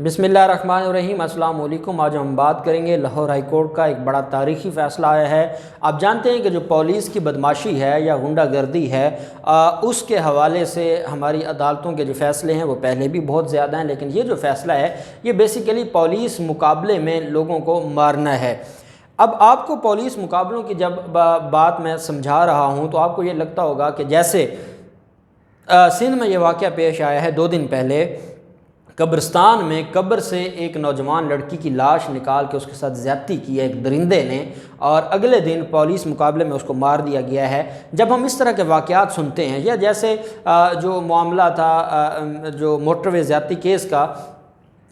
बिस्मिल्लाहिर्रहमानिर्रहीम। अस्सलाम वालेकुम। आज हम बात करेंगे लाहौर हाई कोर्ट का एक बड़ा तारीख़ी फ़ैसला आया है। आप जानते हैं कि जो पुलिस की बदमाशी है या गुंडागर्दी है उसके हवाले से हमारी अदालतों के जो फ़ैसले हैं वो पहले भी बहुत ज़्यादा हैं, लेकिन ये जो फ़ैसला है ये बेसिकली पुलिस मुकाबले में लोगों को मारना है। अब आपको पुलिस मुकाबलों की जब बात मैं समझा रहा हूँ तो आपको ये लगता होगा कि जैसे सिंध में ये वाक़या पेश आया है 2 दिन पहले। कब्रिस्तान में कब्र से एक नौजवान लड़की की लाश निकाल के उसके साथ ज़्यादती की है एक दरिंदे ने, और अगले दिन पुलिस मुकाबले में उसको मार दिया गया है। जब हम इस तरह के वाक़यात सुनते हैं या जैसे जो मामला था जो मोटरवे ज़्यादती केस का,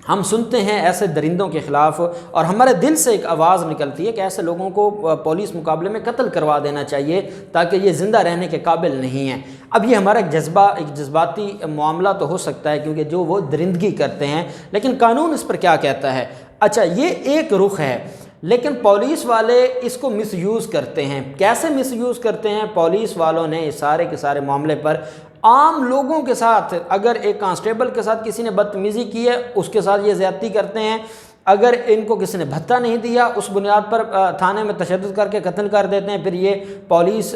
हम सुनते हैं ऐसे दरिंदों के ख़िलाफ़ और हमारे दिल से एक आवाज़ निकलती है कि ऐसे लोगों को पुलिस मुकाबले में कत्ल करवा देना चाहिए ताकि ये ज़िंदा रहने के काबिल नहीं हैं। अब ये हमारा एक जज्बाती मामला तो हो सकता है क्योंकि जो वो दरिंदगी करते हैं, लेकिन कानून इस पर क्या कहता है? अच्छा, ये एक रुख है, लेकिन पुलिस वाले इसको मिसयूज़ करते हैं। कैसे मिसयूज़ करते हैं? पुलिस वालों ने सारे के सारे मामले पर आम लोगों के साथ, अगर एक कांस्टेबल के साथ किसी ने बदतमीज़ी की है उसके साथ ये ज़्यादती करते हैं। अगर इनको किसी ने भत्ता नहीं दिया उस बुनियाद पर थाने में तशद्दुद करके कत्ल कर देते हैं। फिर ये पुलिस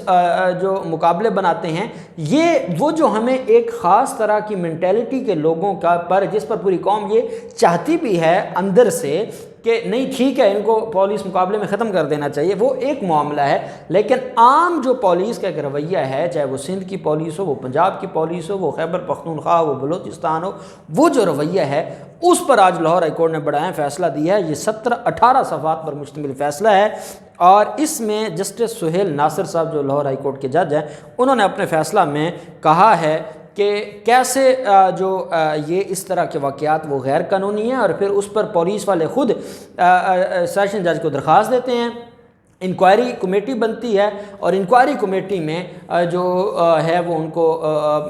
जो मुकाबले बनाते हैं, ये वो जो हमें एक ख़ास तरह की मेंटेलिटी के लोगों का पर जिस पर पूरी कौम ये चाहती भी है अंदर से कि नहीं ठीक है इनको पुलिस मुकाबले में ख़त्म कर देना चाहिए, वो एक मामला है। लेकिन आम जो पुलिस का एक रवैया है, चाहे वो सिंध की पुलिस हो, वो पंजाब की पुलिस हो, वो खैबर पख्तूनख्वा हो, वो बलूचिस्तान हो, वो जो रवैया है उस पर आज लाहौर हाई कोर्ट ने बड़ा अहम फ़ैसला दिया है। ये 17-18 सफ़ात पर मुश्तमिल फ़ैसला है और इसमें जस्टिस सुहेल नासिर साहब जो लाहौर हाई कोर्ट के जज हैं, उन्होंने अपने फ़ैसला में कहा है कि कैसे जो ये इस तरह के वाक़यात वो गैर कानूनी हैं और फिर उस पर पुलिस वाले ख़ुद सेशन जज को दरख्वास्त देते हैं। इंक्वायरी कमेटी बनती है और इंक्वायरी कमेटी में जो है वो उनको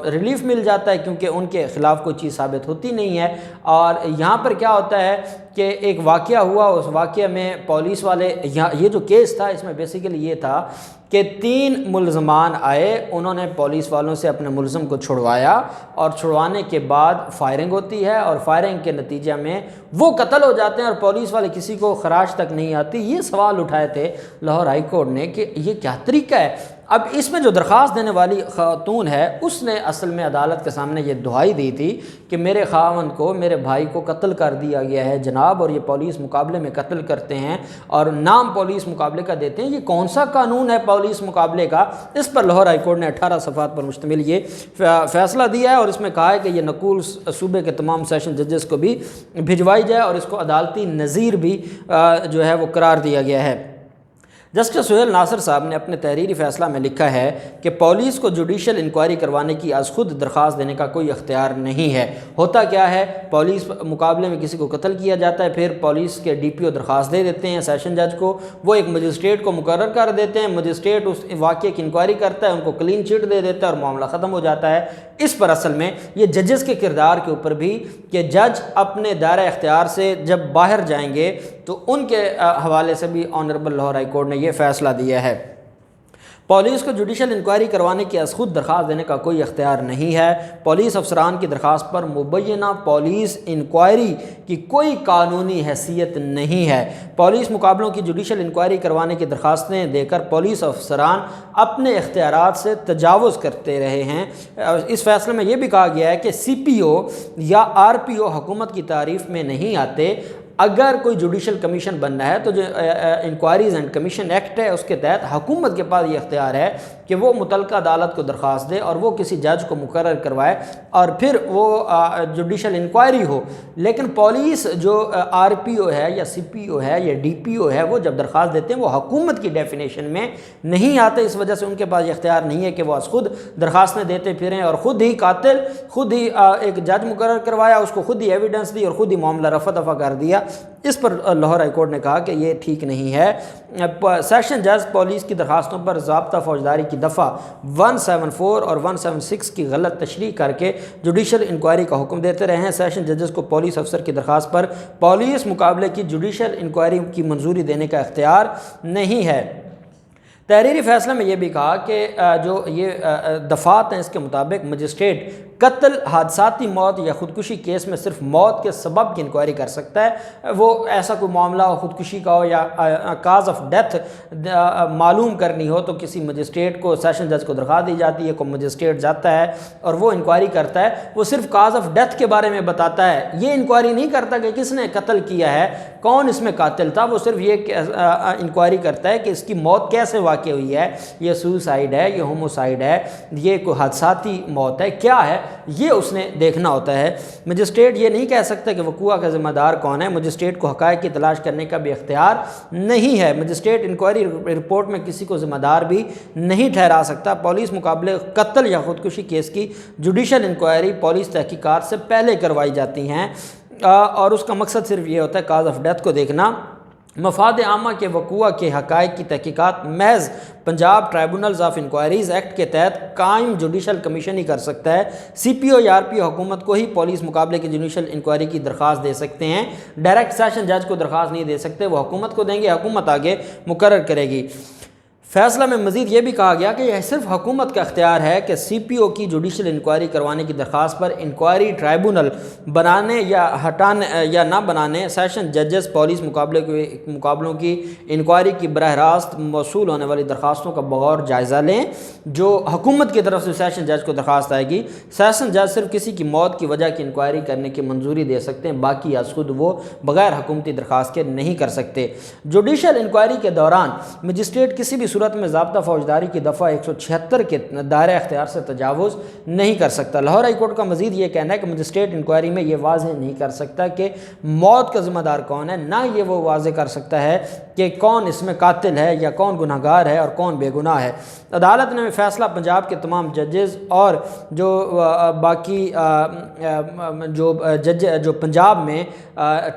रिलीफ मिल जाता है क्योंकि उनके ख़िलाफ़ कोई चीज़ साबित होती नहीं है। और यहाँ पर क्या होता है कि एक वाक़या हुआ, उस वाक़े में पुलिस वाले ये जो केस था इसमें बेसिकली ये था कि 3 मुलज़मान आए, उन्होंने पुलिस वालों से अपने मुलज़म को छुड़वाया और छुड़वाने के बाद फायरिंग होती है और फायरिंग के नतीजे में वो कत्ल हो जाते हैं और पुलिस वाले किसी को खराज तक नहीं आती। ये सवाल उठाए थे लाहौर हाई कोर्ट ने कि ये क्या तरीका है। अब इसमें जो दरख्वास्त देने वाली खातून है उसने असल में अदालत के सामने ये दुहाई दी थी कि मेरे खावंद को, मेरे भाई को कत्ल कर दिया गया है जनाब, और ये पुलिस मुकाबले में कत्ल करते हैं और नाम पुलिस मुकाबले का देते हैं। ये कौन सा कानून है पुलिस मुकाबले का? इस पर लाहौर हाई कोर्ट ने 18 सफ़ात पर मुश्तमिल ये फ़ैसला दिया है और इसमें कहा है कि ये नकूल सूबे के तमाम सेशन जजेस को भी भिजवाई जाए और इसको अदालती नज़ीर भी जो है वो करार दिया गया है। जस्टिस सुहेल नासिर साहब ने अपने तहरीरी फ़ैसला में लिखा है कि पुलिस को जुडिशल इंक्वायरी करवाने की आज खुद दरख्वास्त देने का कोई अख्तियार नहीं है। होता क्या है, पुलिस मुकाबले में किसी को कत्ल किया जाता है, फिर पुलिस के DPO दरख्वास्त दे देते हैं सेशन जज को, वो एक मजिस्ट्रेट को मुकर्रर कर देते हैं, मजिस्ट्रेट उस वाक़े की इंक्वायरी करता है, उनको क्लीन चिट दे देता है और मामला ख़त्म हो जाता है। इस पर असल में ये जजेस के किरदार के ऊपर भी कि जज अपने दायरा इख्तियार से जब बाहर जाएंगे तो उनके हवाले से भी ऑनरेबल लाहौर हाई कोर्ट ने यह फ़ैसला दिया है। पुलिस को जुडिशल इंक्वायरी करवाने की खुद दरख्वास्त देने का कोई अख्तियार नहीं है। पुलिस अफसरान की दरख्वास्त पर मुबैना पुलिस इंक्वायरी की कोई कानूनी हैसियत नहीं है। पुलिस मुकाबलों की जुडिशल इंक्वायरी करवाने की दरख्वास्तें देकर पुलिस अफसरान अपने इख्तियारात से तजावुज़ करते रहे हैं। इस फैसले में यह भी कहा गया है कि CPO या RPO हुकूमत की तारीफ़ में नहीं आते। अगर कोई जुडिशल कमीशन बनना है तो जो इंक्वायरीज़ एंड कमीशन एक्ट है उसके तहत हुकूमत के पास ये इख्तियार है कि वो मुतलका अदालत को दरख्वास्त दे और वो किसी जज को मुकर्रर करवाए और फिर वो जुडिशल इंक्वायरी हो। लेकिन पुलिस जो RPO है या CPO है या DPO है वो जब दरख्वास्त देते हैं वो हुकूमत की डेफिनेशन में नहीं आते। इस वजह से उनके पास ये इख्तियार नहीं है कि वो खुद दरख्वास्तें देते फिरें और ख़ुद ही कातिल, खुद ही एक जज मुकर्रर करवाया, उसको खुद ही एविडेंस दी और ख़ुद ही मामला रफ़ा दफ़ा कर दिया। इस पर लाहौर हाई कोर्ट ने कहा कि ये ठीक नहीं है। सेशन जज पुलिस की दरखास्तों पर ज़ाब्ता फौजदारी की दफ़ा 174 और 176 की गलत तशरीह करके जुडिशल इंक्वायरी का हुक्म देते रहे हैं। सेशन जजेस को पुलिस अफसर की दरख्वास्त पर पुलिस मुकाबले की जुडिशल इंक्वायरी की मंजूरी देने का इख्तियार नहीं है। تحریری فیصلے میں یہ بھی کہا کہ جو یہ دفعات ہیں اس کے مطابق مجسٹریٹ قتل، حادثاتی موت یا خودکشی کیس میں صرف موت کے سبب کی انکوائری کر سکتا ہے۔ وہ ایسا کوئی معاملہ ہو خودکشی کا ہو یا کاز آف ڈیتھ معلوم کرنی ہو تو کسی مجسٹریٹ کو، سیشن جج کو درخواست دی جاتی ہے، کوئی مجسٹریٹ جاتا ہے اور وہ انکوائری کرتا ہے، وہ صرف کاز آف ڈیتھ کے بارے میں بتاتا ہے، یہ انکوائری نہیں کرتا کہ کس نے قتل کیا ہے، کون اس میں قاتل تھا، وہ صرف یہ انکوائری کرتا ہے کہ اس کی موت کیسے واقع ہوئی ہے، یہ سوسائڈ ہے، یہ ہوموسائڈ ہے، یہ کوئی حادثاتی موت ہے، کیا ہے، یہ اس نے دیکھنا ہوتا ہے۔ مجسٹریٹ یہ نہیں کہہ سکتا کہ وقوع کا ذمہ دار کون ہے، مجسٹریٹ کو حقائق کی تلاش کرنے کا بھی اختیار نہیں ہے، مجسٹریٹ انکوائری رپورٹ میں کسی کو ذمہ دار بھی نہیں ٹھہرا سکتا۔ پولیس مقابلے قتل یا خودکشی کیس کی جوڈیشل انکوائری پولیس تحقیقات سے پہلے کروائی جاتی ہیں اور اس کا مقصد صرف یہ ہوتا ہے کاز آف ڈیتھ کو دیکھنا۔ مفاد عامہ کے وقوع کے حقائق کی تحقیقات محض پنجاب ٹرائبونلز آف انکوائریز ایکٹ کے تحت قائم جوڈیشل کمیشن ہی کر سکتا ہے۔ سی پی او یا آر پی او حکومت کو ہی پولیس مقابلے کی جوڈیشل انکوائری کی درخواست دے سکتے ہیں، ڈائریکٹ سیشن جج کو درخواست نہیں دے سکتے، وہ حکومت کو دیں گے، حکومت آگے مقرر کرے گی۔ فیصلہ میں مزید یہ بھی کہا گیا کہ یہ صرف حکومت کا اختیار ہے کہ سی پی او کی جوڈیشل انکوائری کروانے کی درخواست پر انکوائری ٹرائبونل بنانے یا ہٹانے یا نہ بنانے سیشن ججز پولیس مقابلوں کی انکوائری کی براہ راست موصول ہونے والی درخواستوں کا بغور جائزہ لیں جو حکومت کی طرف سے سیشن جج کو درخواست آئے گی۔ سیشن جج صرف کسی کی موت کی وجہ کی انکوائری کرنے کی منظوری دے سکتے ہیں، باقی از خود وہ بغیر حکومتی درخواست کے نہیں کر سکتے۔ جوڈیشل انکوائری کے دوران مجسٹریٹ کسی بھی صورت میں ضابطہ فوجداری کی دفعہ 176 کے دائرہ اختیار سے تجاوز نہیں کر سکتا۔ لاہور ہائی کورٹ کا مزید یہ کہنا ہے کہ مجسٹریٹ انکوائری میں یہ واضح نہیں کر سکتا کہ موت کا ذمہ دار کون ہے، نہ یہ وہ واضح کر سکتا ہے کہ کون اس میں قاتل ہے یا کون گنہگار ہے اور کون بے گناہ ہے۔ عدالت نے فیصلہ پنجاب کے تمام ججز اور جو باقی جو پنجاب میں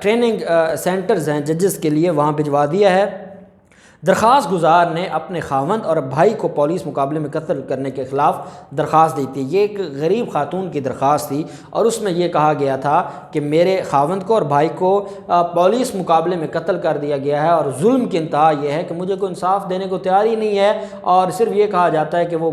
ٹریننگ سینٹرز ہیں ججز کے لیے وہاں بھجوا دیا ہے۔ درخواست گزار نے اپنے خاوند اور بھائی کو پولیس مقابلے میں قتل کرنے کے خلاف درخواست دی تھی۔ یہ ایک غریب خاتون کی درخواست تھی اور اس میں یہ کہا گیا تھا کہ میرے خاوند کو اور بھائی کو پولیس مقابلے میں قتل کر دیا گیا ہے اور ظلم کی انتہا یہ ہے کہ مجھے کوئی انصاف دینے کو تیار ہی نہیں ہے، اور صرف یہ کہا جاتا ہے کہ وہ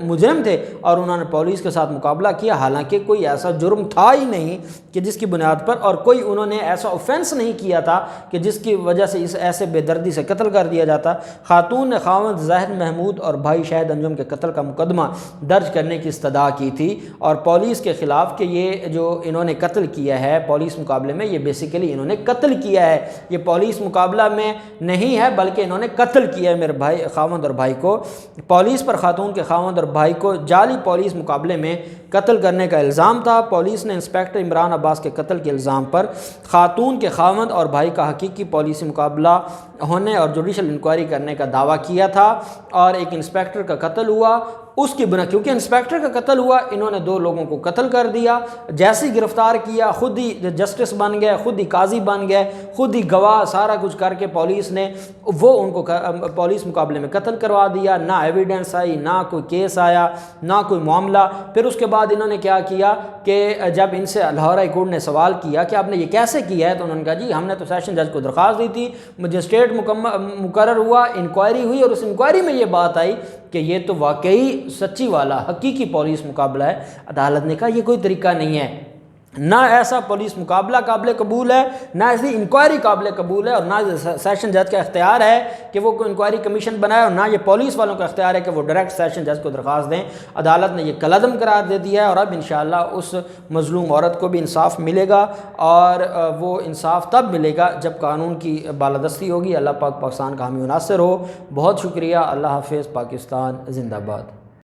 مجرم تھے اور انہوں نے پولیس کے ساتھ مقابلہ کیا، حالانکہ کوئی ایسا جرم تھا ہی نہیں کہ جس کی بنیاد پر، اور کوئی انہوں نے ایسا اوفینس نہیں کیا تھا کہ جس کی وجہ سے اس ایسے بے دردی سے قتل کر دیا جاتا۔ خاتون نے خاوند ظاہر محمود اور بھائی شاہد انجم کے قتل کا مقدمہ درج کرنے کی استدعا کی تھی اور پولیس کے خلاف کہ یہ جو انہوں نے قتل کیا ہے پولیس مقابلے میں، یہ بیسیکلی انہوں نے قتل کیا ہے، یہ پولیس مقابلہ میں نہیں ہے بلکہ انہوں نے قتل کیا ہے میرے بھائی خاوند اور بھائی کو۔ پولیس پر خاتون کے خاوند اور بھائی کو جعلی پولیس مقابلے میں قتل کرنے کا الزام تھا۔ پولیس نے انسپیکٹر عمران عباس کے قتل کے الزام پر خاتون کے خاوند اور بھائی کا حقیقی پولیسی مقابلہ ہونے اور جوڈیشل انکوائری کرنے کا دعویٰ کیا تھا، اور ایک انسپیکٹر کا قتل ہوا، اس کی بنا کیونکہ انسپیکٹر کا قتل ہوا، انہوں نے 2 لوگوں کو قتل کر دیا، جیسے ہی گرفتار کیا خود ہی جسٹس بن گئے، خود ہی قاضی بن گئے، خود ہی گواہ، سارا کچھ کر کے پولیس نے وہ ان کو پولیس مقابلے میں قتل کروا دیا، نہ ایویڈنس آئی، نہ کوئی کیس آیا، نہ کوئی معاملہ۔ پھر اس کے بعد انہوں نے کیا کیا کہ جب ان سے لاہور ہائی کورٹ نے سوال کیا کہ آپ نے یہ کیسے کیا ہے، تو انہوں نے کہا جی ہم نے تو سیشن جج کو درخواست دی تھی، مجسٹریٹ مقرر ہوا، انکوائری ہوئی اور اس انکوائری میں یہ بات آئی کہ یہ تو واقعی سچی والا حقیقی پولیس مقابلہ ہے۔ عدالت نے کہا یہ کوئی طریقہ نہیں ہے، نہ ایسا پولیس مقابلہ قابل قبول ہے، نہ ایسی انکوائری قابل قبول ہے، اور نہ سیشن جج کا اختیار ہے کہ وہ کوئی انکوائری کمیشن بنائے، اور نہ یہ پولیس والوں کا اختیار ہے کہ وہ ڈائریکٹ سیشن جج کو درخواست دیں۔ عدالت نے یہ کالعدم قرار دے دیا ہے، اور اب انشاءاللہ اس مظلوم عورت کو بھی انصاف ملے گا، اور وہ انصاف تب ملے گا جب قانون کی بالادستی ہوگی۔ اللہ پاک پاکستان کا حامی و ناصر ہو۔ بہت شکریہ، اللہ حافظ، پاکستان زندہ باد۔